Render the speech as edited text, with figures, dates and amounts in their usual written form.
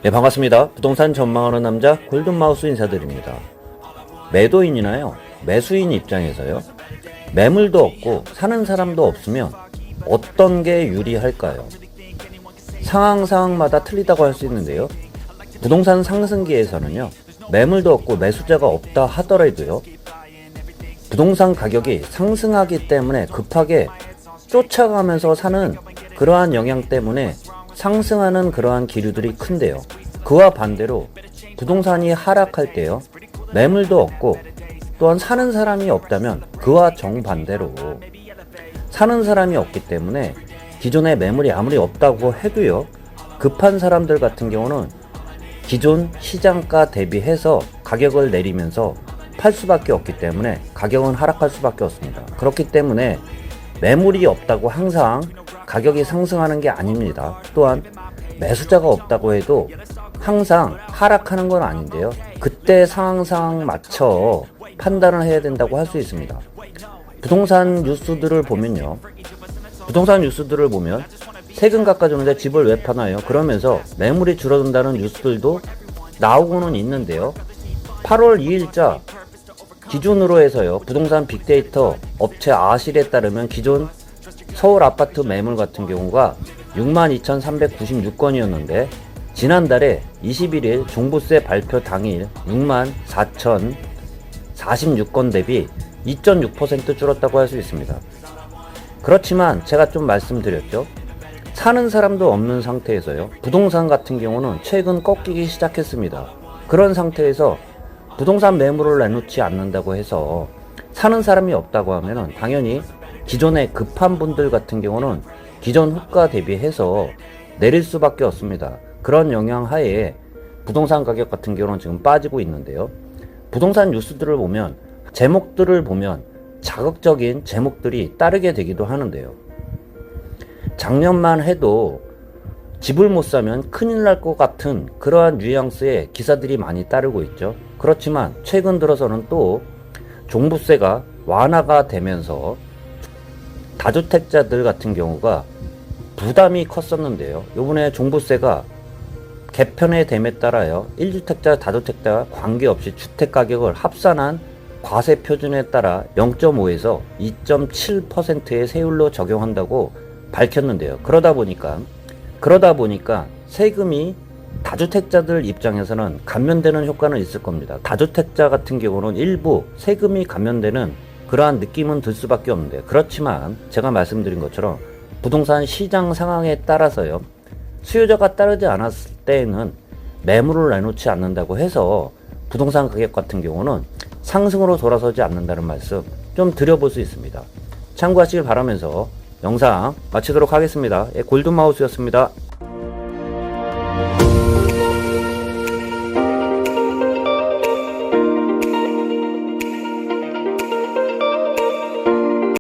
네, 반갑습니다. 부동산 전망하는 남자 골든마우스 인사드립니다. 매도인이나요, 매수인 입장에서요, 매물도 없고 사는 사람도 없으면 어떤 게 유리할까요? 상황마다 틀리다고 할 수 있는데요. 부동산 상승기에서는요, 매물도 없고 매수자가 없다 하더라도요, 부동산 가격이 상승하기 때문에 급하게 쫓아가면서 사는 그러한 영향 때문에 상승하는 그러한 기류들이 큰데요. 그와 반대로 부동산이 하락할 때요, 매물도 없고 또한 사는 사람이 없다면 그와 정반대로 사는 사람이 없기 때문에 기존에 매물이 아무리 없다고 해도요, 급한 사람들 같은 경우는 기존 시장가 대비해서 가격을 내리면서 팔 수밖에 없기 때문에 가격은 하락할 수밖에 없습니다. 그렇기 때문에 매물이 없다고 항상 가격이 상승하는 게 아닙니다. 또한 매수자가 없다고 해도 항상 하락하는 건 아닌데요. 그때 상황 맞춰 판단을 해야 된다고 할 수 있습니다. 부동산 뉴스들을 보면 세금 깎아주는데 집을 왜 파나요? 그러면서 매물이 줄어든다는 뉴스들도 나오고는 있는데요. 8월 2일자 기준으로 해서요, 부동산 빅데이터 업체 아실에 따르면 기존 서울 아파트 매물 같은 경우가 62,396건이었는데 지난달에 21일 종부세 발표 당일 64,046건 대비 2.6% 줄었다고 할 수 있습니다. 그렇지만 제가 좀 말씀드렸죠. 사는 사람도 없는 상태에서요, 부동산 같은 경우는 최근 꺾이기 시작했습니다. 그런 상태에서 부동산 매물을 내놓지 않는다고 해서 사는 사람이 없다고 하면은 당연히 기존에 급한 분들 같은 경우는 기존 호가 대비해서 내릴 수밖에 없습니다. 그런 영향 하에 부동산 가격 같은 경우는 지금 빠지고 있는데요. 부동산 뉴스들을 보면, 제목들을 보면 자극적인 제목들이 따르게 되기도 하는데요. 작년만 해도 집을 못 사면 큰일 날 것 같은 그러한 뉘앙스의 기사들이 많이 따르고 있죠. 그렇지만 최근 들어서는 또 종부세가 완화가 되면서 다주택자들 같은 경우가 부담이 컸었는데요. 이번에 종부세가 개편에 됨에 따라요, 1주택자, 다주택자 관계없이 주택가격을 합산한 과세 표준에 따라 0.5에서 2.7%의 세율로 적용한다고 밝혔는데요. 그러다 보니까 세금이 다주택자들 입장에서는 감면되는 효과는 있을 겁니다. 다주택자 같은 경우는 일부 세금이 감면되는 그러한 느낌은 들 수밖에 없는데, 그렇지만 제가 말씀드린 것처럼 부동산 시장 상황에 따라서요, 수요자가 따르지 않았을 때에는 매물을 내놓지 않는다고 해서 부동산 가격 같은 경우는 상승으로 돌아서지 않는다는 말씀 좀 드려볼 수 있습니다. 참고하시길 바라면서 영상 마치도록 하겠습니다. 골든마우스였습니다.